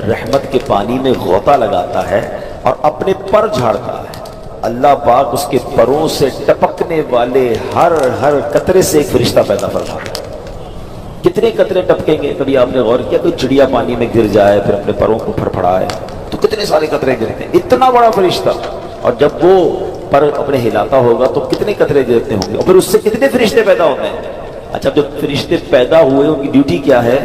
رحمت کے پانی میں غوطہ لگاتا ہے اور اپنے پر جھاڑتا ہے، اللہ پاک اس کے پروں سے ٹپکنے والے ہر قطرے سے ایک فرشتہ پیدا فرماتا ہے۔ کتنے قطرے ٹپکیں گے؟ کبھی آپ نے غور کیا کوئی چڑیا پانی میں گر جائے پھر اپنے پروں کو پھڑپھڑائے تو کتنے سارے قطرے گرتے ہیں، اتنا بڑا فرشتہ، اور جب وہ پر اپنے ہلاتا ہوگا تو کتنے قطرے گرتے ہوں گے، اور پھر اس سے کتنے فرشتے پیدا ہوتے ہیں۔ اچھا جب فرشتے پیدا ہوئے ان کی ڈیوٹی کیا ہے؟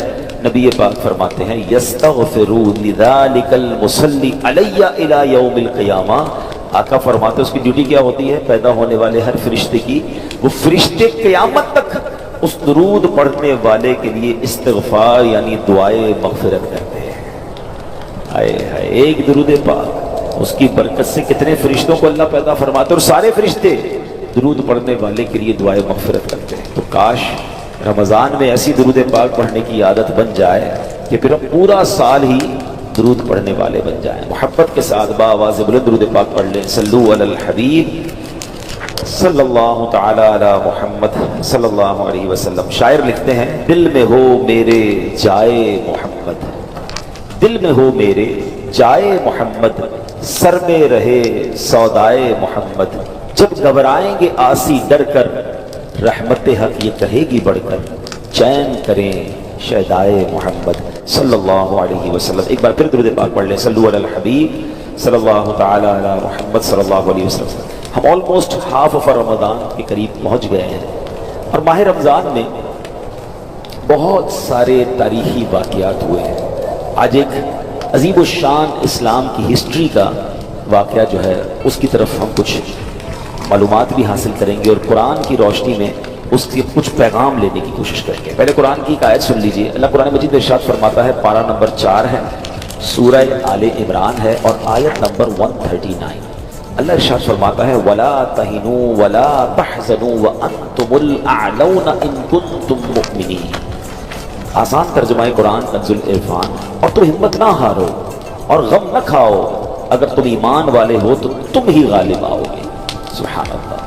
نبی پاک فرماتے ہیں یستغفرون لذالک المصلی علی الی یوم القیامہ، آقا فرماتے ہیں اس کی ڈیوٹی کیا ہوتی ہے؟ پیدا ہونے والے ہر فرشتے کی، وہ فرشتے قیامت تک اس درود پڑھنے والے کے لیے استغفار یعنی دعائے مغفرت کرتے ہیں۔ ہائے ہائے، ایک درود پاک، اس کی برکت سے کتنے فرشتوں کو اللہ پیدا فرماتے ہیں، اور سارے فرشتے درود پڑھنے والے کے لیے دعائے مغفرت کرتے ہیں۔ تو کاش رمضان میں ایسی درود پاک پڑھنے کی عادت بن جائے کہ پھر ہم پورا سال ہی درود پڑھنے والے بن جائیں۔ محبت کے ساتھ باآواز بلند درود پاک پڑھ لیں۔ صلو علی الحبیب صلی اللہ تعالی علی محمد صلی اللہ علیہ وسلم۔ شاعر لکھتے ہیں دل میں ہو میرے جائے محمد، دل میں ہو میرے جائے محمد، سر میں رہے سودائے محمد، جب گھبرائیں گے آسی ڈر کر، رحمت حق یہ کہے گی بڑھ کر، چین کریں شہدائے محمد صلی اللہ علیہ وسلم۔ ایک بار پھر درود پاک پڑھ لیں۔ صلو علی الحبیب صلی اللہ تعالی علی محمد صلی اللہ علیہ وسلم۔ ہم آلموسٹ ہاف آف رمضان کے قریب پہنچ گئے ہیں، اور ماہ رمضان میں بہت سارے تاریخی واقعات ہوئے ہیں۔ آج ایک عظیم الشان اسلام کی ہسٹری کا واقعہ جو ہے اس کی طرف ہم کچھ معلومات بھی حاصل کریں گے، اور قرآن کی روشنی میں اس کے کچھ پیغام لینے کی کوشش کریں گے۔ پہلے قرآن کی ایک آیت سن لیجئے۔ اللہ قرآن مجید میں ارشاد فرماتا ہے، پارہ نمبر 4 ہے، سورہ آل عمران ہے، اور آیت نمبر 139۔ اللہ ارشاد فرماتا ہے وَلَا تَهِنُوا وَلَا تَحْزَنُوا وَأَنْتُمُ الْأَعْلَوْنَ إِن كُنتُم مُؤْمِنِينَ۔ آسان ترجمہ قرآن کنز العرفان۔ اور تم ہمت نہ ہارو اور غم نہ کھاؤ، اگر تم ایمان والے ہو تو تم ہی غالب آؤ گے۔ سبحان اللہ۔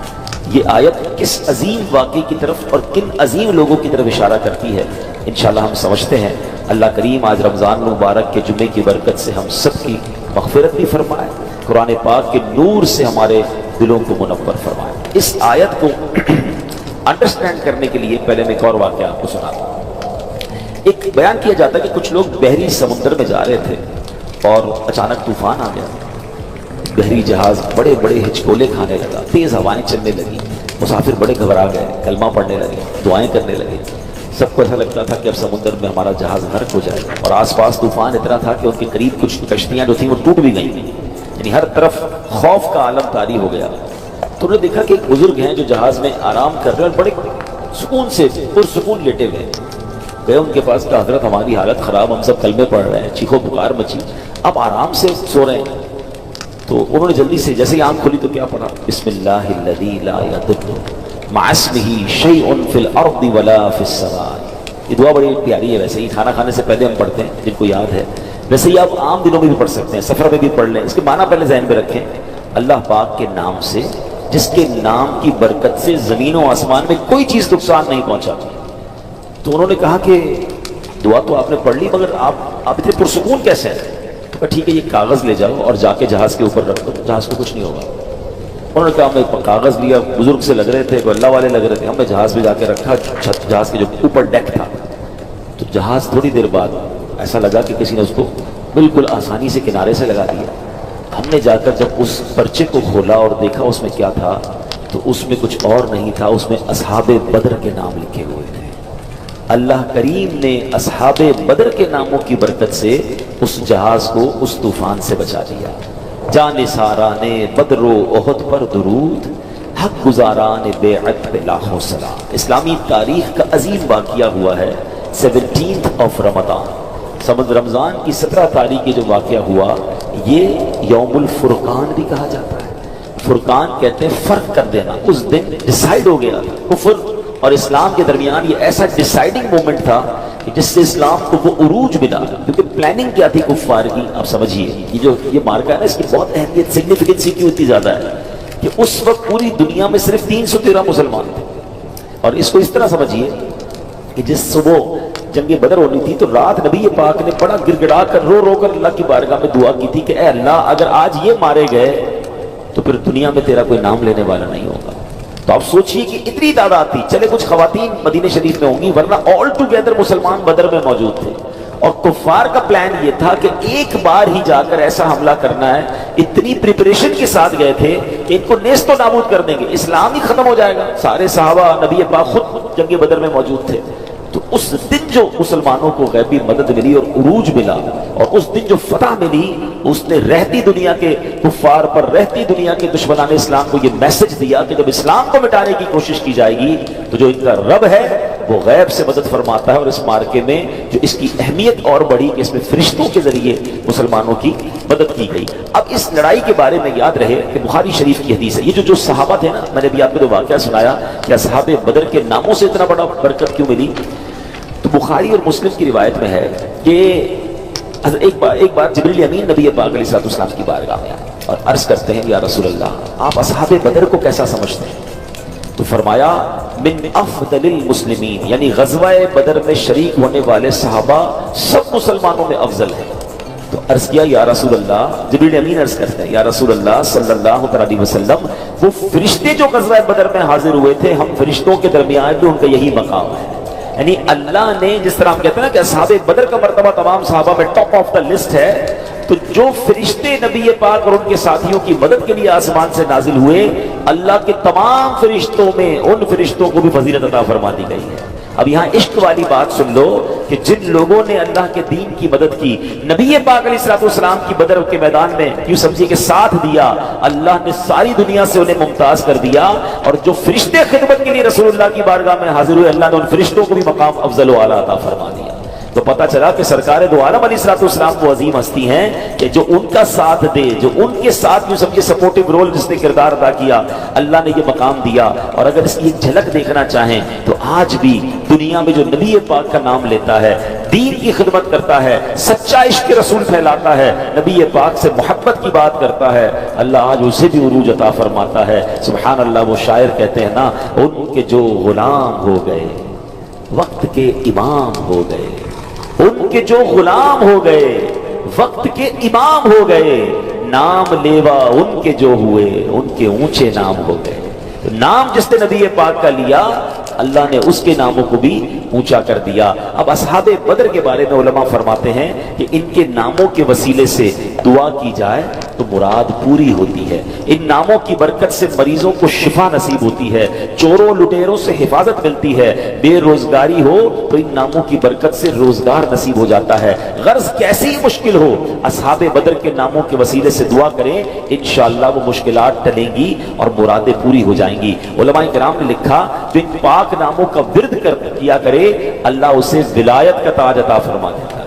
یہ آیت کس عظیم واقعے کی طرف اور کن عظیم لوگوں کی طرف اشارہ کرتی ہے انشاءاللہ ہم سمجھتے ہیں۔ اللہ کریم آج رمضان مبارک کے جمعے کی برکت سے ہم سب کی مغفرت بھی فرمائے، قرآن پاک کے نور سے ہمارے دلوں کو منور فرمائے۔ اس آیت کو انڈرسٹینڈ کرنے کے لیے پہلے میں ایک اور واقعہ آپ کو سناتا ہوں۔ ایک بیان کیا جاتا ہے کہ کچھ لوگ بحری سمندر میں جا رہے تھے اور اچانک طوفان آ گیا، بحری جہاز بڑے بڑے ہچکولے کھانے لگا، تیز ہوائیں چلنے لگی، مسافر بڑے گھبرا گئے، کلمہ پڑھنے لگے، دعائیں کرنے لگے۔ سب کو ایسا لگتا تھا کہ اب سمندر میں ہمارا جہاز غرق ہو جائے گا، اور آس پاس طوفان اتنا تھا کہ ان کے قریب کچھ کشتیاں جو تھیں وہ ٹوٹ بھی گئیں، یعنی ہر طرف خوف کا عالم طاری ہو گیا۔ تو انہوں نے دیکھا کہ ایک بزرگ ہیں جو جہاز میں آرام کر رہے ہیں اور بڑے سکون سے پرسکون لیٹے ہوئے گئے ان کے پاس، کہ حضرت ہماری حالت خراب، ہم سب کلمے پڑھ رہے ہیں، چیخو پکار مچی، آپ آرام سے سو رہے ہیں۔ تو انہوں نے جلدی سے جیسے ہی آنکھ کھولی تو کیا پڑھا؟ بسم اللہ الذی لا یضر مع اسمہ شیء فی الارض ولا فی السماء۔ یہ دعا بڑی پیاری ہے، ویسے ہی کھانا کھانے سے پہلے ہم پڑھتے ہیں جن کو یاد ہے، ویسے ہی آپ عام دنوں میں بھی پڑھ سکتے ہیں، سفر میں بھی پڑھ لیں۔ اس کے معنی پہلے ذہن میں رکھیں، اللہ پاک کے نام سے، جس کے نام کی برکت سے زمین و آسمان میں کوئی چیز نقصان نہیں پہنچاتی۔ تو انہوں نے کہا کہ دعا تو آپ نے پڑھ لی، مگر آپ اتنے پرسکون کیسے ہیں؟ تو کہا ٹھیک ہے، یہ کاغذ لے جاؤ اور جا کے جہاز کے اوپر رکھ دو، جہاز کو کچھ نہیں ہوگا۔ انہوں نے کہا ہم نے کاغذ لیا، بزرگ سے لگ رہے تھے، کوئی اللہ والے لگ رہے تھے، ہم نے جہاز پہ جا کے رکھا، جہاز کے جو اوپر ڈیک تھا، تو جہاز تھوڑی دیر بعد ایسا لگا کہ کسی نے اس کو بالکل آسانی سے کنارے سے لگا دیا۔ ہم نے جا کر جب اس پرچے کو کھولا اور دیکھا اس میں کیا تھا، تو اس میں کچھ اور نہیں تھا، اس میں اصحاب بدر کے نام لکھے ہوئے تھے۔ اللہ کریم نے اصحاب بدر کے ناموں کی برکت سے اس جہاز کو اس طوفان سے بچا دیا۔ جان ساران بدر و احد پر درود، حق گزاران بیعت پہ لاکھوں سلام۔ اسلامی تاریخ کا عظیم واقعہ ہوا ہے 17 رمضان، رمضان کی 17 تاریخ کے جو واقعہ ہوا، یہ یوم الفرقان بھی کہا جاتا ہے۔ فرقان کہتے ہیں فرق کر دینا، اس دن ڈیسائیڈ ہو گیا کفر اور اسلام کے درمیان، یہ ایسا ڈیسائیڈنگ مومنٹ تھا کہ جس سے اسلام کو وہ عروج ملا، کیونکہ پلاننگ کیا تھی کفار کی، آپ سمجھیے یہ مارکا ہے نا، اس کی بہت اہمیت، سگنیفیکنسی کیوں اتنی زیادہ ہے کہ اس وقت پوری دنیا میں صرف 313 مسلمان تھے، اور اس کو اس طرح سمجھیے کہ جس صبح جنگ بدر ہونی تھی تو رات نبی پاک نے بڑا گڑگڑا کر رو کر اللہ کی بارگاہ میں دعا کی تھی کہ اے اللہ اگر آج یہ مارے گئے تو پھر دنیا میں تیرا کوئی نام لینے والا نہیں ہوگا. تو آپ سوچئے کہ اتنی تعداد تھی, چلے کچھ خواتین مدینہ شریف میں ہوں گی ورنہ آل ٹوگیدر مسلمان بدر میں موجود تھے, اور کفار کا پلان یہ تھا کہ ایک بار ہی جا کر ایسا حملہ کرنا ہے, اتنی پریپریشن کے ساتھ گئے تھے کہ ان کو نیست و نابود کر دیں گے, اسلام ہی ختم ہو جائے گا. سارے صحابہ نبی پاک خود جنگ بدر میں موجود تھے. تو اس دن جو مسلمانوں کو غیبی مدد ملی اور عروج ملا, اور اس دن جو فتح ملی, اس نے رہتی دنیا کے کفار پر, رہتی دنیا کے دشمنان اسلام کو یہ میسج دیا کہ جب اسلام کو مٹانے کی کوشش کی جائے گی تو جو ان کا رب ہے وہ غیب سے مدد فرماتا ہے. اور اس مارکے میں جو اس کی اہمیت اور بڑھی کہ اس میں فرشتوں کے ذریعے مسلمانوں کی مدد کی گئی. اب اس لڑائی کے بارے میں یاد رہے کہ بخاری شریف کی حدیث ہے, یہ جو صحابہ تھے نا, میں نے بھی آپ کو جو واقعہ سنایا کہ اصحاب بدر کے ناموں سے اتنا بڑا برکت کیوں ملی, تو بخاری اور مسلم کی روایت میں ہے کہ ایک بار جبریل امین نبی پاک علیہ الصلوۃ والسلام کی بارگاہ میں اور عرض کرتے ہیں یا رسول اللہ آپ اصحاب بدر کو کیسا سمجھتے ہیں؟ تو فرمایا من افضل المسلمین, یعنی غزوہ بدر میں شریک ہونے والے صحابہ سب مسلمانوں میں افضل ہیں. تو عرض کیا یا رسول اللہ, جبریل امین عرض کرتے ہیں یا رسول اللہ صلی اللہ علیہ وسلم, وہ فرشتے جو غزوہ بدر میں حاضر ہوئے تھے ہم فرشتوں کے درمیان بھی ان کا یہی مقام ہے. یعنی اللہ نے جس طرح ہم کہتے ہیں نا کہ اصحاب بدر کا مرتبہ تمام صحابہ میں ٹاپ آف دا لسٹ ہے, تو جو فرشتے نبی پاک اور ان کے ساتھیوں کی مدد کے لیے آسمان سے نازل ہوئے, اللہ کے تمام فرشتوں میں ان فرشتوں کو بھی فضیلت عطا فرما دی گئی ہے. اب یہاں عشق والی بات سن لو کہ جن لوگوں نے اللہ کے دین کی مدد کی, نبی پاک علیہ الصلوۃ والسلام کی بدر کے میدان میں یوں سمجھیے کہ ساتھ دیا, اللہ نے ساری دنیا سے انہیں ممتاز کر دیا. اور جو فرشتے خدمت کے لیے رسول اللہ کی بارگاہ میں حاضر ہوئے, اللہ نے ان فرشتوں کو بھی مقام افضل و اعلیٰ عطا فرما دیا. تو پتہ چلا کہ سرکار دو عالم علیہ الصلوۃ والسلام وہ عظیم ہستی ہیں کہ جو ان کا ساتھ دے, جو ان کے ساتھ یوں سمجھے سپورٹیو رول جس نے کردار ادا کیا, اللہ نے یہ مقام دیا. اور اگر اس کی ایک جھلک دیکھنا چاہیں تو آج بھی دنیا میں جو نبی پاک کا نام لیتا ہے, دین کی خدمت کرتا ہے, سچا عشق رسول پھیلاتا ہے, نبی پاک سے محبت کی بات کرتا ہے, اللہ آج اسے بھی عروج عطا فرماتا ہے. سبحان اللہ. وہ شاعر کہتے ہیں نا, ان کے جو غلام ہو گئے وقت کے امام ہو گئے, ان کے جو غلام ہو گئے وقت کے امام ہو گئے, نام لیوا ان کے جو ہوئے ان کے اونچے نام ہو گئے. نام جس نے نبی پاک کا لیا, اللہ نے اس کے ناموں کو بھی اونچا کر دیا. اب اصحاب بدر کے بارے میں علماء فرماتے ہیں کہ ان کے ناموں کے وسیلے سے دعا کی جائے تو مراد پوری ہوتی ہے. ان ناموں کی برکت سے مریضوں کو شفا نصیب ہوتی ہے, چوروں لٹیروں سے حفاظت ملتی ہے, بے روزگاری ہو تو ان ناموں کی برکت سے روزگار نصیب ہو جاتا ہے. غرض کیسی مشکل ہو, اصحاب بدر کے ناموں کے وسیلے سے دعا کریں, انشاءاللہ وہ مشکلات ٹلیں گی اور مرادیں پوری ہو جائیں گی. علماء کرام نے لکھا جو ان پاک ناموں کا ورد کیا کرے, اللہ اسے ولایت کا تاج عطا فرما دیتا ہے.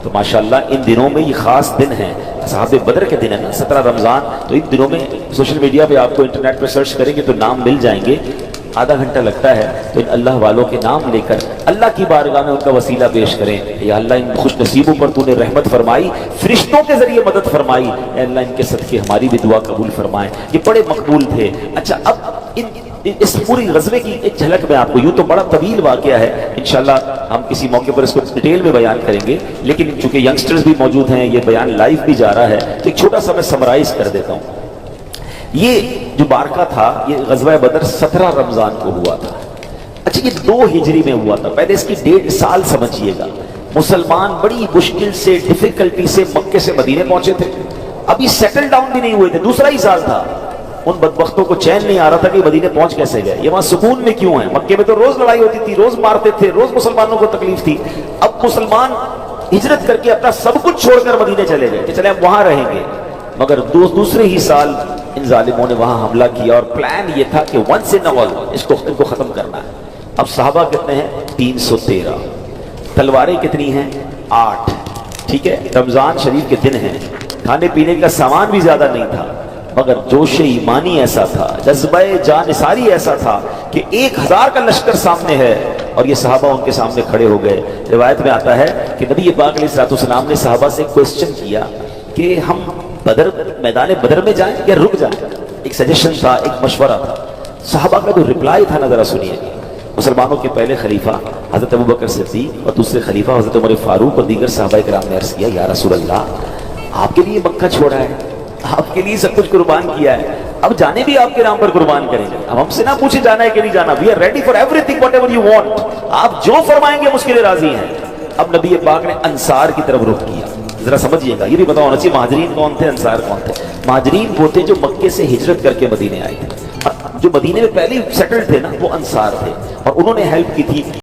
تو ماشاءاللہ ان دنوں میں یہ خاص دن ہے, اصحاب بدر کے دن ہے نا, 17 رمضان. تو ان دنوں میں سوشل میڈیا پہ آپ کو انٹرنیٹ پہ سرچ کریں گے تو نام مل جائیں گے, آدھا گھنٹہ لگتا ہے. تو ان اللہ والوں کے نام لے کر اللہ کی بارگاہ میں ان کا وسیلہ پیش کریں, یا اللہ ان خوش نصیبوں پر تو نے رحمت فرمائی, فرشتوں کے ذریعے مدد فرمائی, اے اللہ ان کے صدقے ہماری بھی دعا قبول فرمائیں. یہ بڑے مقبول تھے. اچھا, اب اس پوری غزوے کی ایک جھلک میں آپ کو, یوں تو بڑا طویل واقعہ ہے, انشاءاللہ ہم کسی موقع پر اس کو ڈیٹیل میں بیان کریں گے, لیکن چونکہ ینگسٹرز بھی موجود ہیں, یہ بیان لائیو بھی جا رہا ہے, تو ایک چھوٹا سا میں سمرائز کر دیتا ہوں. یہ جو بارکہ تھا یہ غزوہ بدر 17 رمضان کو ہوا تھا. اچھا, یہ 2 ہجری میں ہوا تھا. پہلے اس کی 1.5 سال سمجھیے گا. مسلمان بڑی مشکل سے, ڈیفیکلٹی سے مکے سے مدینے پہنچے تھے, ابھی سیٹل ڈاؤن بھی نہیں ہوئے تھے, دوسرا ہی سال تھا. ان بدبختوں کو چین نہیں آ رہا تھا کہ مدینے پہنچ کیسے گئے, یہ وہاں سکون میں کیوں ہیں. مکے میں تو روز لڑائی ہوتی تھی, روز مارتے تھے, روز مسلمانوں کو تکلیف تھی. اب مسلمان ہجرت کر کے اپنا سب کچھ چھوڑ کر مدینے چلے گئے کہ چلے ہم وہاں رہیں گے. مگر دوسرے ہی سال ان ظالموں نے وہاں حملہ کیا, اور پلان یہ تھا کہ ونس ان آل اس کو ختم کرنا ہے. اب صحابہ کتنے ہیں؟ 313. تلواریں کتنی ہیں؟ 8. ٹھیک ہے, رمضان شریف کے دن ہیں, کھانے پینے کا سامان بھی زیادہ نہیں تھا, مگر جوش ایمانی ایسا تھا, جذبہ جانثاری ایسا تھا کہ 1000 کا لشکر سامنے ہے اور یہ صحابہ ان کے سامنے کھڑے ہو گئے. روایت میں آتا ہے کہ نبی پاک علیہ الصلوۃ والسلام نے صحابہ سے کوسچن کیا کہ ہم میدان بدر میں جائیں یا رک جائیں. ایک سجیشن تھا, ایک مشورہ تھا. صحابہ کا جو رپلائی تھا نا ذرا سنیے. مسلمانوں کے پہلے خلیفہ حضرت ابوبکر صدیق اور دوسرے خلیفہ حضرت عمر فاروق اور دیگر صحابہ کرام نے عرض کیا یا رسول اللہ آپ کے لیے مکہ چھوڑا ہے, آپ کے لیے سب کچھ قربان کیا ہے, اب جانے بھی آپ کے نام پر قربان کریں گے, اب ہم سے نہ پوچھے جانا ہے کہ نہیں جانا, we are ready for everything whatever you want, آپ جو فرمائیں گے ہم اس کے لیے راضی ہیں. اب نبی پاک نے انصار کی طرف رخ کیا. ذرا سمجھیے گا, یہ بھی پتا ہونا چاہیے مہاجرین کون تھے, انصار کون تھے. مہاجرین وہ تھے جو مکے سے ہجرت کر کے مدینے آئے تھے, جو مدینے میں پہلے سیٹل تھے نا وہ انصار تھے, اور انہوں نے ہیلپ کی تھی